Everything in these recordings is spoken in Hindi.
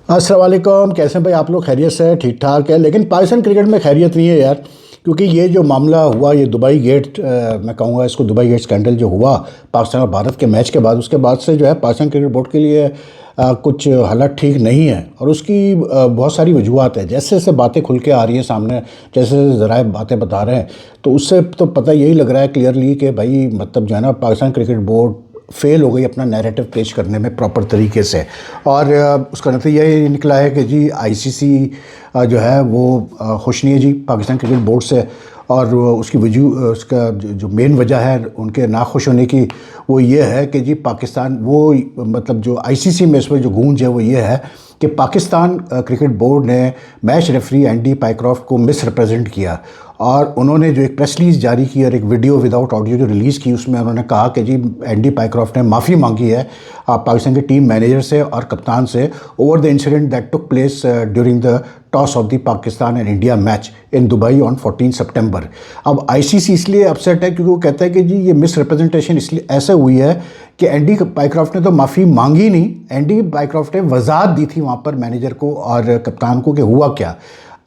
अस्सलाम वालेकुम। कैसे हैं भाई आप लोग? खैरियत से है? ठीक ठाक है। लेकिन पाकिस्तान क्रिकेट में खैरियत नहीं है यार, क्योंकि ये जो मामला हुआ, ये दुबई गेट, मैं कहूँगा इसको दुबई गेट स्कैंडल जो हुआ पाकिस्तान और भारत के मैच के बाद, उसके बाद से जो है पाकिस्तान क्रिकेट बोर्ड के लिए कुछ हालात ठीक नहीं है। और उसकी बहुत सारी वजूहत है। जैसे जैसे बातें खुल के आ रही हैं सामने, जैसे जैसे ज़राए बातें बता रहे हैं, तो उससे तो पता यही लग रहा है क्लियरली कि भाई मतलब जो है ना, पाकिस्तान क्रिकेट बोर्ड फेल हो गई अपना नैरेटिव पेश करने में प्रॉपर तरीके से। और उसका नतीजा ये निकला है कि जी आईसीसी जो है वो खुश नहीं है जी पाकिस्तान क्रिकेट बोर्ड से। और उसकी वजह, उसका जो मेन वजह है उनके नाखुश होने की, वो ये है कि जी पाकिस्तान, वो मतलब जो आईसीसी में इस वक्त जो गूंज है वो ये है कि पाकिस्तान क्रिकेट बोर्ड ने मैच रेफरी एंडी पाइक्रॉफ्ट को मिस रिप्रेजेंट किया। और उन्होंने जो एक प्रेस रिलीज जारी की और एक वीडियो विदाउट ऑडियो जो रिलीज़ की, उसमें उन्होंने कहा कि जी एंडी पाइक्रॉफ्ट ने माफ़ी मांगी है पाकिस्तान के टीम मैनेजर से और कप्तान से over the incident that took place during the toss of the Pakistan and India match in Dubai on 14 सितंबर। अब आईसीसी इसलिए अपसेट है क्योंकि वो कहता है कि जी ये मिस रिप्रेजेंटेशन इसलिए ऐसे हुई है कि एंडी पाइक्रॉफ्ट ने तो माफ़ी मांगी नहीं, एंडी पाइक्रॉफ्ट ने वजाहत दी थी वहाँ पर मैनेजर को और कप्तान को कि हुआ क्या।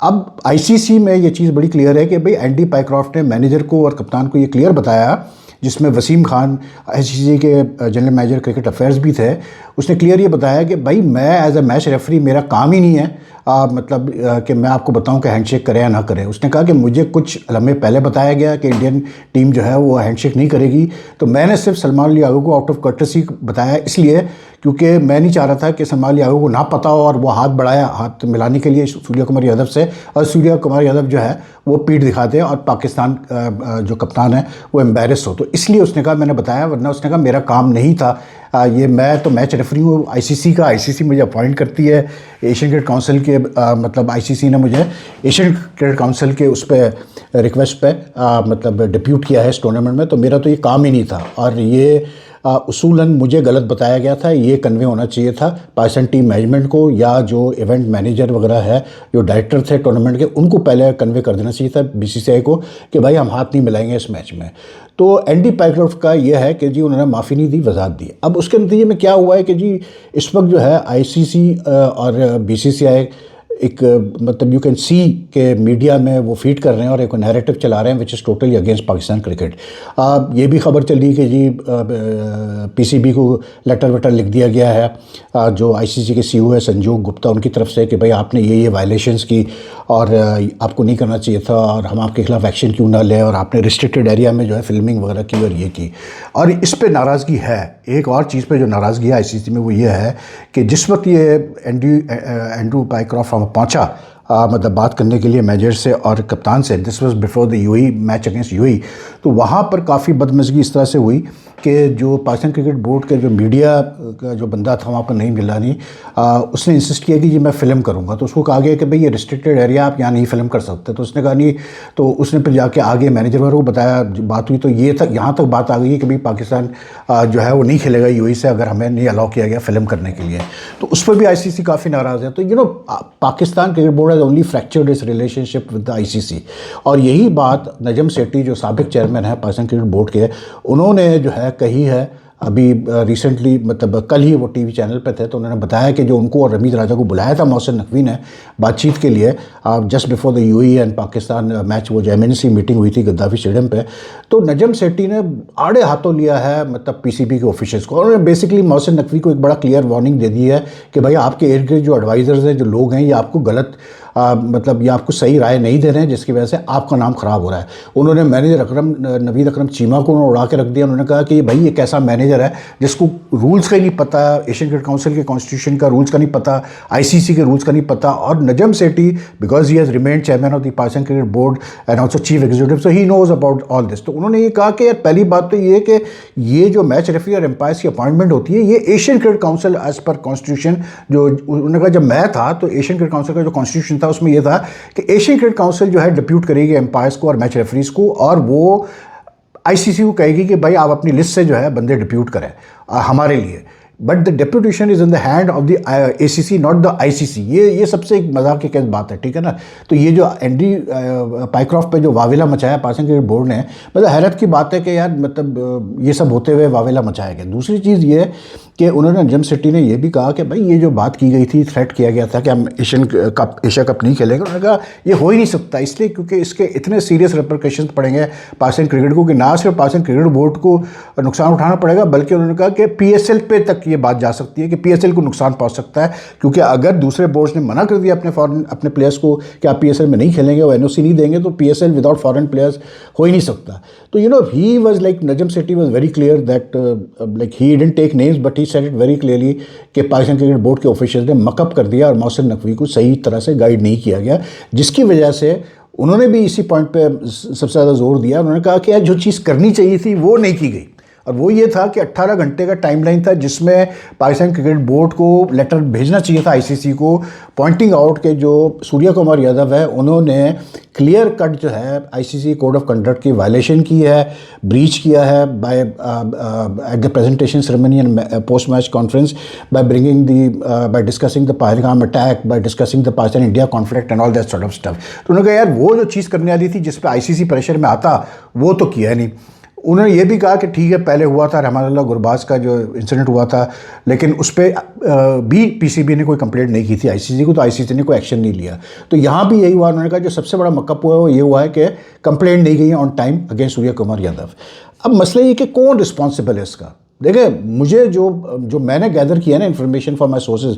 अब आईसीसी में ये चीज़ बड़ी क्लियर है कि भाई एंडी पाइक्रॉफ्ट ने मैनेजर को और कप्तान को ये क्लियर बताया, जिसमें वसीम खान आईसीसी के जनरल मैनेजर क्रिकेट अफेयर्स भी थे, उसने क्लियर ये बताया कि भाई मैं एज अ मैच रेफरी मेरा काम ही नहीं है मतलब कि मैं आपको बताऊं कि हैंडशेक करें या ना करें। उसने कहा कि मुझे कुछ लम्हे पहले बताया गया कि इंडियन टीम जो है वो हैंडशेक नहीं करेगी, तो मैंने सिर्फ सलमान अली यागू को आउट ऑफ कर्टसी बताया, इसलिए क्योंकि मैं नहीं चाह रहा था कि सलमान अली यागू को ना पता हो और वो हाथ बढ़ाया हाथ मिलाने के लिए सूर्य कुमार यादव से, और सूर्य कुमार यादव जो है वो पीठ दिखा दे और पाकिस्तान जो कप्तान है वो एम्बेरस हो। तो इसलिए उसने कहा मैंने बताया, वरना उसने कहा मेरा काम नहीं था ये, मैं तो मैच रेफरी हूँ आईसीसी का, आईसीसी मुझे अपॉइंट करती है। एशियन क्रिकेट काउंसिल के मतलब आईसीसी ने मुझे एशियन क्रिकेट काउंसिल के उस पर रिक्वेस्ट पे मतलब डिप्यूट किया है इस टूर्नामेंट में, तो मेरा तो ये काम ही नहीं था। और ये उसूलन मुझे गलत बताया गया था, ये कन्वे होना चाहिए था पाकिस्तान टीम मैनेजमेंट को, या जो इवेंट मैनेजर वगैरह है, जो डायरेक्टर थे टूर्नामेंट के, उनको पहले कन्वे कर देना चाहिए था बीसीसीआई को कि भाई हम हाथ नहीं मिलाएंगे इस मैच में। तो एंडी पाइक्रॉफ्ट का ये है कि जी उन्होंने माफ़ी नहीं दी, वजाहत दी। अब उसके नतीजे में क्या हुआ है कि जी इस वक्त जो है आईसीसी और बीसीसीआई एक मतलब यू कैन सी के मीडिया में वो फीड कर रहे हैं और एक नैरेटिव चला रहे हैं which is totally against Pakistan cricket. ये भी खबर चली कि जी पीसीबी को लेटर वेटर लिख दिया गया है जो आईसीसी के सीईओ है संजोग गुप्ता, उनकी तरफ से कि भाई आपने ये वायलेशंस की और आपको नहीं करना चाहिए था और हम आपके खिलाफ एक्शन क्यों ना लें, और आपने रिस्ट्रिक्टेड एरिया में जो है फिल्मिंग वगैरह की और ये की। और इस पे नाराज़गी है। एक और चीज़ पे जो नाराज़गी है आईसीसी में वो ये है कि जिस वक्त ये एंड्रू पाइक्रॉफ्ट पहुंचा मतलब बात करने के लिए मैनेजर से और कप्तान से, this was before the UAE match against UAE, तो वहाँ पर काफ़ी बदमज़गी इस तरह से हुई कि जो पाकिस्तान क्रिकेट बोर्ड के जो मीडिया का जो बंदा था वहाँ पर नहीं मिला नहीं, उसने इंसिस्ट किया कि जी मैं फ़िल्म करूँगा। तो उसको कहा गया कि भाई ये रिस्ट्रिक्टेड एरिया, आप यहाँ नहीं फ़िल्म कर सकते। तो उसने कहा नहीं, तो उसने फिर जाके आगे मैनेजर वालों को बताया, बात हुई, तो ये तक यहाँ तक बात आ गई कि भाई पाकिस्तान जो है वो नहीं खेलेगा यूएई से अगर हमें नहीं अलाउ किया गया फ़िल्म करने के लिए। तो उस पर भी आईसीसी काफ़ी नाराज़ है। तो you know Pakistan cricket board has only fractured it's relationship with the ICC. और यही बात नजम सेठी जो साबिक चेयरमैन है पाकिस्तान क्रिकेट बोर्ड के, उन्होंने जो है कही है अभी रिसेंटली, मतलब कल ही वो टीवी चैनल पे थे, तो उन्होंने बताया कि जो उनको और रमीज़ राजा को बुलाया था मोहसिन नकवी ने बातचीत के लिए just before the UAE and Pakistan match, वो जो एमएनसी मीटिंग हुई थी गद्दाफी स्टेडियम पे, तो नजम सेठी ने आड़े हाथों लिया है मतलब पीसीबी के ऑफिशियल्स को। उन्होंने बेसिकली मोहसिन नकवी को एक बड़ा क्लियर वार्निंग दे दी है कि भाई आपके इर्द गिर्द जो एडवाइज़र्स हैं, जो लोग हैं, ये आपको गलत मतलब ये आपको सही राय नहीं दे रहे हैं, जिसकी वजह से आपका नाम ख़राब हो रहा है। उन्होंने मैनेजर नवीद अकरम चीमा को उड़ा के रख दिया। उन्होंने कहा कि भाई ये कैसा मैनेजर है जिसको रूल्स का ही नहीं पता, एशियन क्रिकेट काउंसिल के कॉन्स्टिट्यूशन का रूल्स का नहीं पता, आईसीसी के रूल्स का नहीं पता। और Najam Sethi because he has remained chairman of the Pakistan cricket board and also chief executive, so he knows about all this. तो उन्होंने ये कहा कि यार पहली बात तो ये है कि ये जो मैच रेफरी और एम्पायर्स की अपॉइंटमेंट होती है, ये Asian cricket council as per constitution, जो उन्होंने कहा जब मैं था तो एशियन क्रिकेट काउंसिल का जो कॉन्स्टिट्यूशन था उसमें यह था कि एशियन क्रिकेट काउंसिल जो है डिप्यूट करेगी एम्पायर्स को और मैच रेफरीज को, और वो आईसीसी को कहेगी कि भाई आप अपनी लिस्ट से जो है बंदे डिप्यूट करें हमारे लिए। But the deputation is in the hand of the ACC, not the ICC। ये सबसे एक मजाक की बात है, ठीक है ना। तो ये जो एंडी पाइक्रॉफ्ट पे जो वावेला मचाया पाकिस्तान क्रिकेट बोर्ड ने, मतलब हैरत की बात है कि यार मतलब ये सब होते हुए वावेला मचाया गया। दूसरी चीज़ ये है कि उन्होंने नजम सेट्टी ने यह भी कहा कि भाई ये जो बात की गई थी, थ्रेट किया गया था कि हम एशिया कप नहीं खेलेंगे, उन्होंने कहा ये हो ही नहीं सकता, इसलिए क्योंकि इसके इतने सीरियस रिपरकशन पड़ेंगे पाकिस्तान क्रिकेट को कि ना सिर्फ पाकिस्तान क्रिकेट बोर्ड को नुकसान उठाना पड़ेगा, बल्कि उन्होंने कहा कि PSL पे तक ये बात जा सकती है कि PSL को नुकसान पहुंच सकता है, क्योंकि अगर दूसरे बोर्ड्स ने मना कर दिया अपने प्लेयर्स को कि आप PSL में नहीं खेलेंगे, वो NOC नहीं देंगे, तो PSL विदाउट फॉरेन प्लेयर्स हो ही नहीं सकता। तो he was like, Najam Sethi was very clear that like he didn't take names but he said it very clearly कि पाकिस्तान क्रिकेट बोर्ड के ऑफिशियल ने मकअप कर दिया और मोहसिन नकवी को सही तरह से गाइड नहीं किया गया, जिसकी वजह से उन्होंने भी इसी पॉइंट पे सबसे ज़्यादा जोर दिया। उन्होंने कहा कि यार जो चीज़ करनी चाहिए थी वो नहीं की गई, और वो ये था कि 18 घंटे का टाइमलाइन था जिसमें पाकिस्तान क्रिकेट बोर्ड को लेटर भेजना चाहिए था ICC को, पॉइंटिंग आउट के जो सूर्या कुमार यादव है उन्होंने क्लियर कट जो है ICC कोड ऑफ कंडक्ट की वायलेशन की है, ब्रीच किया है by at the presentation ceremony and post match conference, by discussing the Pahalgam attack, by discussing the Pakistan India conflict and all that sort of stuff. तो उन्होंने कहा यार वो जो चीज़ करने वाली थी जिस पे ICC प्रेशर में आता वो तो किया नहीं। उन्होंने ये भी कहा कि ठीक है पहले हुआ था रहमानुल्लाह गुरबाज का जो इंसिडेंट हुआ था, लेकिन उस पर भी PCB ने कोई कंप्लेंट नहीं की थी ICC को, तो ICC ने कोई एक्शन नहीं लिया। तो यहाँ भी यही हुआ, उन्होंने कहा जो सबसे बड़ा मकअप हुआ है वो ये हुआ है कि कंप्लेंट नहीं गई on time against Surya Kumar Yadav. अब मसला ये कि कौन रिस्पॉन्सिबल है इसका। देखिए मुझे जो मैंने गैदर किया ना इन्फॉर्मेशन फॉर माई सोर्सेज,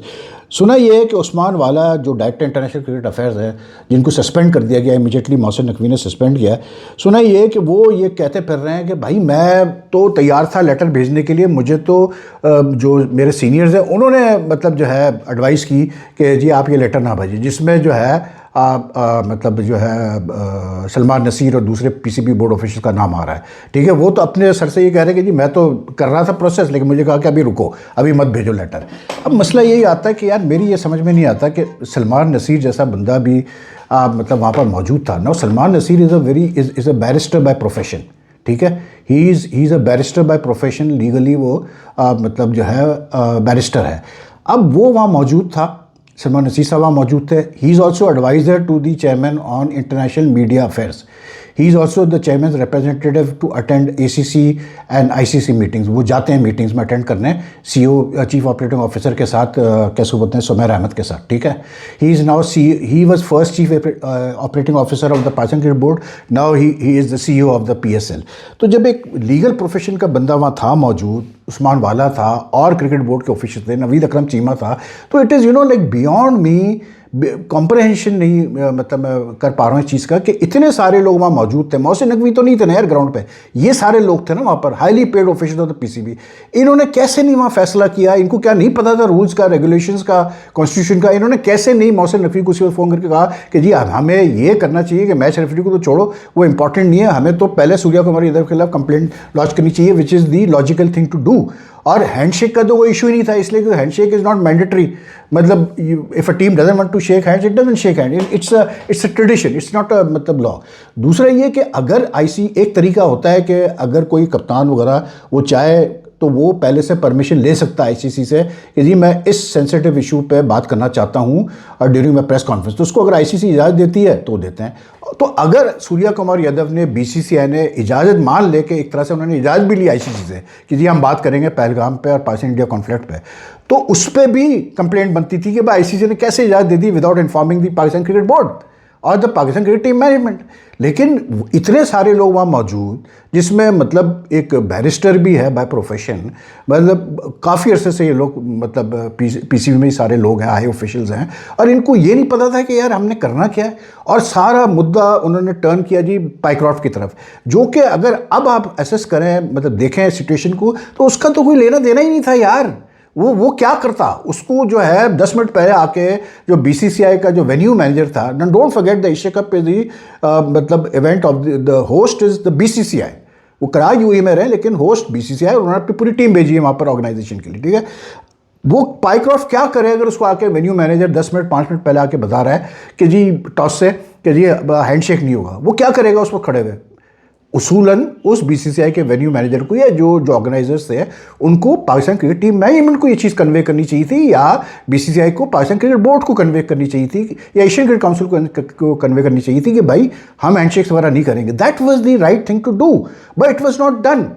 सुना ये है कि उस्मान वाला जो डायरेक्टर इंटरनेशनल क्रिकेट अफेयर्स है, जिनको सस्पेंड कर दिया गया इमीडिएटली, मोहसिन नकवी ने सस्पेंड किया, सुना ये है कि वो ये कहते फिर रहे हैं कि भाई मैं तो तैयार था लेटर भेजने के लिए, मुझे तो जो मेरे सीनियर्स हैं उन्होंने मतलब जो है एडवाइस की कि जी आप ये लेटर ना भेजिए, जिसमें जो है मतलब जो है सलमान नसीर और दूसरे PCB बोर्ड ऑफिशियल का नाम आ रहा है, ठीक है। वो तो अपने सर से ये कह रहे हैं कि जी मैं तो कर रहा था प्रोसेस, लेकिन मुझे कहा कि अभी रुको, अभी मत भेजो लेटर। अब मसला यही आता है कि यार मेरी ये समझ में नहीं आता कि सलमान नसीर जैसा बंदा भी मतलब वहाँ पर मौजूद था ना। Salman Naseer is a barrister by profession, ठीक है, he is a barrister by profession, legally वो मतलब जो है बैरिस्टर है। अब वो वहाँ मौजूद था, सलमान नसीर साहब वहाँ मौजूद थे। He is also adviser to the chairman on international media affairs, he is also the chairman representative to attend ACC and ICC meetings. वो जाते हैं मीटिंग्स में अटेंड करने CEO चीफ ऑपरेटिंग ऑफिसर के साथ, कैसे बोलते हैं, सुमेर अहमद के साथ, ठीक है। He is now he was first chief operating officer of the Pakistan cricket board, now he is the CEO of the PSL। तो जब एक लीगल प्रोफेशन का बंदा वहाँ था मौजूद, उस्मान वाला था और क्रिकेट बोर्ड के ऑफिशियल थे, नवीद अकरम चीमा था, तो it is like beyond me comprehension नहीं मतलब मैं कर पा रहा हूँ इस चीज़ का कि इतने सारे लोग वहाँ मौजूद थे। मोहसिन नकवी तो नहीं थे ना यार ग्राउंड पे, ये सारे लोग थे ना वहाँ पर, highly paid official of the PCB। इन्होंने कैसे नहीं वहाँ फैसला किया? इनको क्या नहीं पता था रूल्स का, रेगुलेशंस का, कॉन्स्टिट्यूशन का? इन्होंने कैसे नहीं मोहसिन नकवी को सिर्फ फ़ोन करके कहा कि जी हमें ये करना चाहिए कि मैच रेफरी को तो छोड़ो, वो इंपॉर्टेंट नहीं है, हमें तो पहले सूर्या कुमार यादव के खिलाफ कंप्लेंट लॉन्च करनी चाहिए, which is the logical thing to do. और हैंडशेक का तो कोई इशू ही नहीं था, इसलिए कि हैंडशेक इज़ नॉट मैंडेटरी। मतलब if a team doesn't want to shake hands, it doesn't shake hand, it's a tradition, it's not a मतलब लॉ। दूसरा ये कि अगर एक तरीका होता है कि अगर कोई कप्तान वगैरह वो चाहे तो वो पहले से परमिशन ले सकता है ICC से कि जी मैं इस सेंसिटिव इशू पे बात करना चाहता हूँ और ड्यूरिंग माई प्रेस कॉन्फ्रेंस, तो उसको अगर ICC इजाज़त देती है तो देते हैं। तो अगर सूर्या कुमार यादव ने, BCCI ने इजाज़त मान ले के, एक तरह से उन्होंने इजाज़त भी ली ICC से कि जी हम बात करेंगे पहलगाम पे और पाकिस्तान इंडिया कॉन्फ्लिक्ट पे, तो उस पर भी कंप्लेंट बनती थी कि भाई ICC ने कैसे इजाज़त दे दी without informing the Pakistan cricket board और the Pakistan cricket team management. लेकिन इतने सारे लोग वहाँ मौजूद, जिसमें मतलब एक बैरिस्टर भी है बाय प्रोफेशन, मतलब काफ़ी अरसे से ये लोग मतलब PCB में ही सारे लोग हैं, हाई ऑफिशियल्स हैं, और इनको ये नहीं पता था कि यार हमने करना क्या है। और सारा मुद्दा उन्होंने टर्न किया जी पाइक्रॉफ्ट की तरफ, जो कि अगर अब आप असेस करें, मतलब देखें सिचुएशन को, तो उसका तो कोई लेना देना ही नहीं था यार। वो क्या करता, उसको जो है 10 मिनट पहले आके जो BCCI का जो वेन्यू मैनेजर था, don't forget the Asia cup is the मतलब event of the host is the BCCI, वो करा UAE में रहे लेकिन होस्ट BCCI, और उन्होंने अपनी पूरी टीम भेजी है वहाँ पर ऑर्गेनाइजेशन के लिए, ठीक है। वो पाइक्रॉफ्ट क्या करे अगर उसको आके वेन्यू मैनेजर 10 मिनट 5 मिनट पहले आके बता रहा है कि जी टॉस से कि जी हैंडशेक नहीं होगा, वो क्या करेगा उस पर खड़े हुए? उसूलन उस बीसीसीआई के वेन्यू मैनेजर को या जो ऑर्गेनाइजर्स थे उनको पाकिस्तान क्रिकेट टीम मैनेजमेंट को ये चीज़ कन्वे करनी चाहिए थी, या बीसीसीआई को पाकिस्तान क्रिकेट बोर्ड को कन्वे करनी चाहिए थी, या एशियन क्रिकेट काउंसिल को कन्वे करनी चाहिए थी कि भाई हम हैंडशेक्स वगैरह नहीं करेंगे। That was the right thing to do, but it was not done.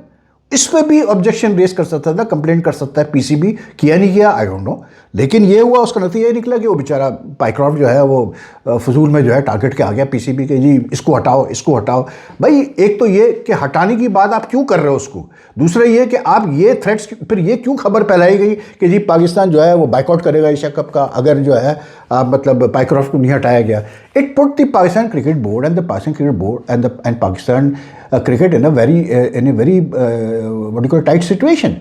इस पर भी ऑब्जेक्शन रेस कर सकता था, कंप्लेंट कर सकता है पीसीबी, किया नहीं किया आई डोंट नो। लेकिन ये हुआ, उसका नतीजा ये निकला कि वो बेचारा पाइक्रॉफ्ट जो है वो फजूल में जो है टारगेट के आ गया पीसीबी के, जी इसको हटाओ इसको हटाओ। भाई एक तो ये कि हटाने की बात आप क्यों कर रहे हो उसको, दूसरा ये कि आप ये थ्रेट्स, फिर ये क्यों खबर फैलाई गई कि जी पाकिस्तान जो है वो बाइकआउट करेगा एशिया कप का अगर जो है मतलब पाइक्रॉफ्ट को नहीं हटाया गया। It put the Pakistan cricket board and the Pakistan cricket board and Pakistan cricket in a very what do call tight situation.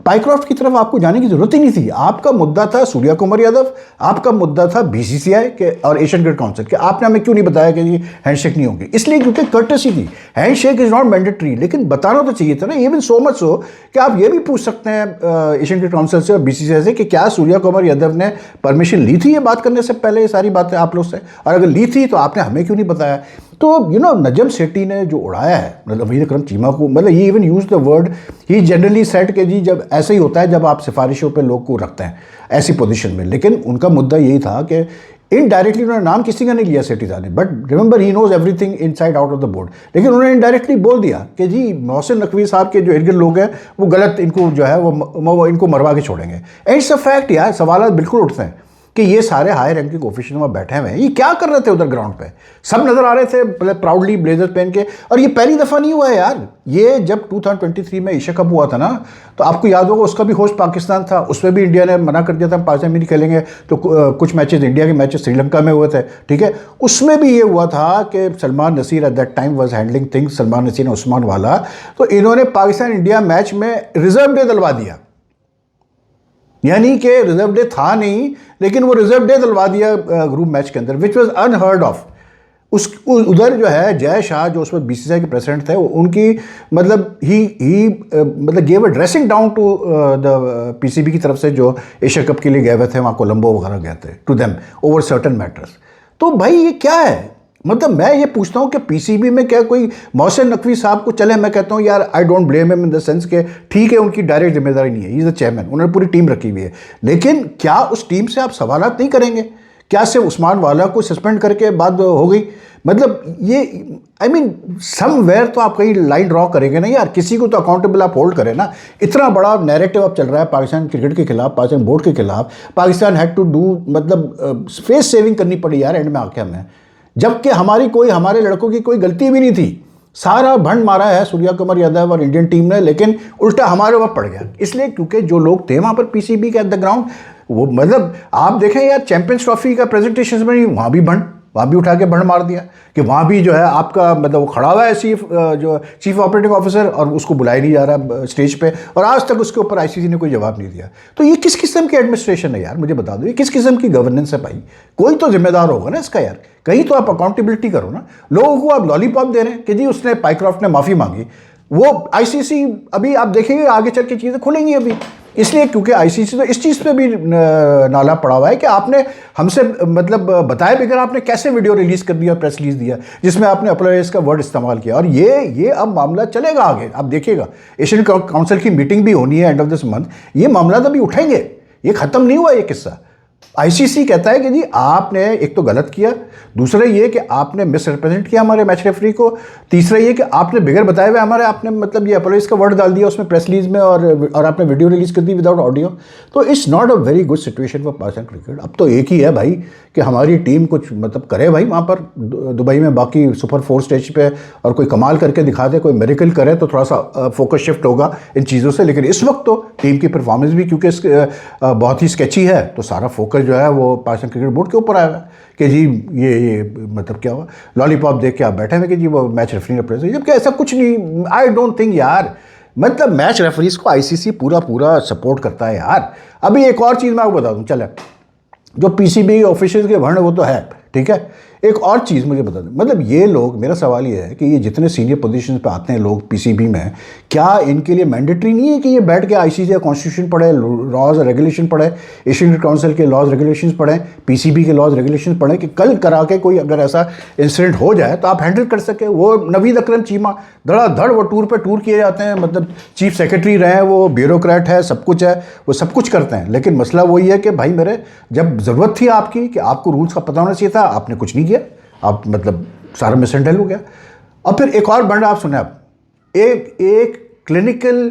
Pycroft की तरफ आपको जाने की जरूरत ही नहीं थी। आपका मुद्दा था सूर्या कुमार यादव, आपका मुद्दा था बीसीसीआई के और एशियन क्रिकेट काउंसिल के। आपने हमें क्यों नहीं बताया कि ये हैंडशेक नहीं होगी? इसलिए क्योंकि कर्टसी थी, हैंडशेक इज नॉट मैंडेटरी, लेकिन बताना तो चाहिए था ना। इवन सो मच सो कि आप ये भी पूछ सकते हैं एशियन क्रिकेट काउंसिल से और बीसीसीआई से कि क्या सूर्या कुमार यादव ने परमिशन ली थी ये बात करने से पहले, ये सारी बातें आप लोग से, और अगर ली थी तो आपने हमें क्यों नहीं बताया? तो नजम सेठी ने जो उड़ाया है मतलब वहीद अकरम चीमा को, मतलब he even use the word, he generally सेट के जी जब ऐसे ही होता है जब आप सिफारिशों पे लोग को रखते हैं ऐसी पोजीशन में। लेकिन उनका मुद्दा यही था कि इनडायरेक्टली उन्होंने नाम किसी का नहीं लिया सेठी साहब ने, but remember he knows everything inside out of the board. लेकिन उन्होंने इनडायरेक्टली बोल दिया कि जी मोहसिन नकवी साहब के जो इर्द गिर्द लोग हैं वो गलत, इनको जो है वो इनको मरवा के छोड़ेंगे। एंड इट्स अ फैक्ट यार, सवाल बिल्कुल उठते हैं कि ये सारे हाई रैंकिंग ऑफिशियल वहाँ बैठे हुए हैं, ये क्या कर रहे थे उधर ग्राउंड पे? सब नजर आ रहे थे प्राउडली ब्लेजर पहन के। और ये पहली दफ़ा नहीं हुआ है यार, ये जब 2023 में एशिया कप हुआ था ना, तो आपको याद होगा उसका भी होस्ट पाकिस्तान था, उसमें भी इंडिया ने मना कर दिया था पाकिस्तान में नहीं खेलेंगे। तो कुछ मैचेस इंडिया के मैचेस श्रीलंका में हुए थे, ठीक है। उसमें भी ये हुआ था कि Salman Naseer at that time was handling things, Salman Naseer Usman वाला, तो इन्होंने पाकिस्तान इंडिया मैच में रिजर्व डे दिलवा दिया। यानी कि रिजर्व डे था नहीं, लेकिन वो रिजर्व डे दिलवा दिया ग्रुप मैच के अंदर, विच वॉज अनहर्ड ऑफ। उधर जो है जय शाह जो उस वक्त बीसीसीआई के प्रेसिडेंट थे, उनकी मतलब ही मतलब gave a dressing down to the PCB की तरफ से जो एशिया कप के लिए गए हुए थे वहाँ कोलंबो वगैरह गए थे, to them over certain matters. तो भाई ये क्या है? मतलब मैं ये पूछता हूँ कि पीसीबी में क्या कोई मोहसिन नकवी साहब को, चले मैं कहता हूँ यार I don't blame him in the sense के ठीक है उनकी डायरेक्ट जिम्मेदारी नहीं है, ही इज़ द चेयरमैन, उन्होंने पूरी टीम रखी हुई है, लेकिन क्या उस टीम से आप सवालात नहीं करेंगे? क्या सिर्फ उस्मान वाला को सस्पेंड करके बात हो गई? मतलब ये आई मीन समवेयर तो आप कहीं लाइन ड्रॉ करेंगे ना यार, किसी को तो अकाउंटेबल आप होल्ड करें ना। इतना बड़ा नैरेटिव अब चल रहा है पाकिस्तान क्रिकेट के खिलाफ, पाकिस्तान बोर्ड के खिलाफ, पाकिस्तान हैड टू डू मतलब फेस सेविंग करनी पड़ी यार एंड में आके हमें, जबकि हमारे लड़कों की कोई गलती भी नहीं थी। सारा भंड मारा है सूर्या कुमार यादव और इंडियन टीम ने, लेकिन उल्टा हमारे ऊपर पड़ गया। इसलिए क्योंकि जो लोग थे वहाँ पर पीसीबी के एट द ग्राउंड, वो मतलब आप देखें यार चैंपियंस ट्रॉफी का प्रेजेंटेशन में वहाँ भी वहाँ भी उठा के भंड मार दिया कि वहाँ भी जो है आपका मतलब वो खड़ा हुआ है जो चीफ ऑपरेटिंग ऑफिसर, और उसको बुलाया नहीं जा रहा स्टेज पे, और आज तक उसके ऊपर आईसीसी ने कोई जवाब नहीं दिया। तो ये किस किस्म की एडमिनिस्ट्रेशन है यार, मुझे बता दो, ये किस किस्म की गवर्नेंस है भाई? कोई तो जिम्मेदार होगा ना इसका यार, कहीं तो आप अकाउंटेबिलिटी करो ना। लोगों को आप लॉलीपॉप दे रहे हैं कि जी उसने पाइक्रॉफ्ट ने माफ़ी मांगी, वो आईसीसी अभी आप देखेंगे आगे चल के चीज़ें खुलेंगी अभी, इसलिए क्योंकि आईसीसी तो इस चीज़ पे भी नाला पड़ा हुआ है कि आपने हमसे मतलब बताए बगैर आपने कैसे वीडियो रिलीज़ कर दिया, प्रेस रिलीज दिया जिसमें आपने अपोलोजाइज का वर्ड इस्तेमाल किया। और ये अब मामला चलेगा आगे, आप देखिएगा एशियन काउंसिल की मीटिंग भी होनी है एंड ऑफ दिस मंथ, ये मामला तो भी उठाएंगे, ये ख़त्म नहीं हुआ ये किस्सा। आईसीसी कहता है कि जी आपने एक तो गलत किया, दूसरा ये कि आपने मिस रिप्रेजेंट किया हमारे मैच रेफरी को, तीसरा ये कि आपने बगैर बताए हुए आपने मतलब ये अपोलोजाइज का वर्ड डाल दिया उसमें प्रेस रिलीज में, और आपने वीडियो रिलीज कर दी विदाउट ऑडियो। तो it's not a very good situation for Pakistan cricket. अब तो एक ही है भाई कि हमारी टीम कुछ मतलब करे भाई वहाँ पर दुबई में, बाकी सुपर 4 स्टेज पे, और कोई कमाल करके दिखा दे, कोई मेरेकल करे तो थोड़ा सा फोकस शिफ्ट होगा इन चीज़ों से। लेकिन इस वक्त तो टीम की परफॉर्मेंस भी क्योंकि बहुत ही स्केची है, तो सारा फोकस जो है वो पाकिस्तान क्रिकेट बोर्ड के ऊपर आएगा कि जी ये मतलब क्या हुआ, लॉलीपॉप देख के आप बैठे हुए कि जी वो मैच रेफरी रिप्रेजेंट, जबकि ऐसा कुछ नहीं। आई डोंट थिंक यार, मतलब मैच रेफरीज को आईसीसी पूरा सपोर्ट करता है यार। अभी एक और चीज़ मैं आपको बता दूं, चले जो पीसीबी ऑफिशियल के भंड वो तो है, ठीक है, एक और चीज़ मुझे बता दें, मतलब ये लोग, मेरा सवाल ये है कि ये जितने सीनियर पोजीशन पे आते हैं लोग पीसीबी में, क्या इनके लिए मैंडेटरी नहीं है कि ये बैठ के आईसीसी या कॉन्स्टिट्यूशन पढ़े, लॉज और रेगुलेशन पढ़े, एशियन काउंसिल के लॉज रेगुलेशन पढ़ें, पीसीबी के लॉज रेगुलेशन पढ़ें, कि कल करा के कोई अगर ऐसा इंसिडेंट हो जाए तो आप हैंडल कर सके। वो नवीद अकरम चीमा धड़ाधड़ वो टूर पे टूर किए जाते हैं, मतलब चीफ सेक्रेटरी रहे, वो ब्यूरोक्रेट है, सब कुछ है, वो सब कुछ करते हैं, लेकिन मसला वही है कि भाई मेरे, जब ज़रूरत थी आपकी कि आपको रूल्स का पता होना चाहिए था, आपने कुछ नहीं किया, आप मतलब सारा मिसहैंडल हो गया। अब फिर एक और बंड आप सुने, आप एक क्लिनिकल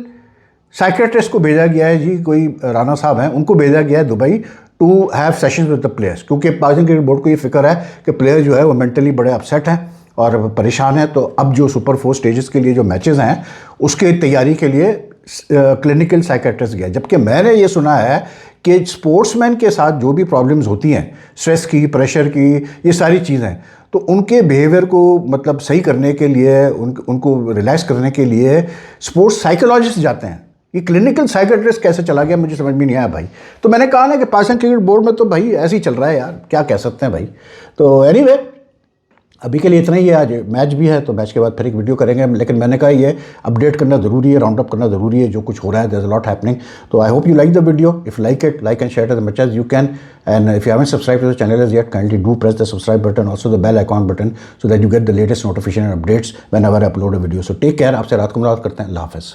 साइकेट्रिस्ट को भेजा गया है जी, कोई राणा साहब हैं, उनको भेजा गया है Dubai to have sessions with the players, क्योंकि पाकिस्तान क्रिकेट बोर्ड को ये फिक्र है कि प्लेयर जो है वो मेंटली बड़े अपसेट हैं और परेशान हैं। तो अब जो सुपर 4 स्टेजेस के लिए जो मैचेस हैं उसके तैयारी के लिए क्लिनिकल साइकेट्रिस्ट गया। जबकि मैंने ये सुना है कि स्पोर्ट्समैन के साथ जो भी प्रॉब्लम्स होती हैं, स्ट्रेस की, प्रेशर की, ये सारी चीज़ें, तो उनके बिहेवियर को मतलब सही करने के लिए, उनको रिलैक्स करने के लिए स्पोर्ट्स साइकोलॉजिस्ट जाते हैं। ये क्लिनिकल साइकेट्रिस्ट कैसे चला गया मुझे समझ में नहीं आया भाई। तो मैंने कहा ना कि पाकिस्तान क्रिकेट बोर्ड में तो भाई ऐसे ही चल रहा है यार, क्या कह सकते हैं भाई। तो एनीवे अभी के लिए इतना ही है। आज मैच भी है तो मैच के बाद फिर एक वीडियो करेंगे, लेकिन मैंने कहा ये अपडेट करना ज़रूरी है, राउंड अप करना ज़रूरी है जो कुछ हो रहा है, there is a lot happening. तो I hope you like the video, if like it, like and share as much as you can, and if you haven't subscribe to the channel as yet, kindly do press the subscribe button, also the bell icon button, so that you get the latest notification and updates whenever I upload a video. So take care, आपसे रात को मुलाकात करते हैं, अल्लाह हाफ़िज़।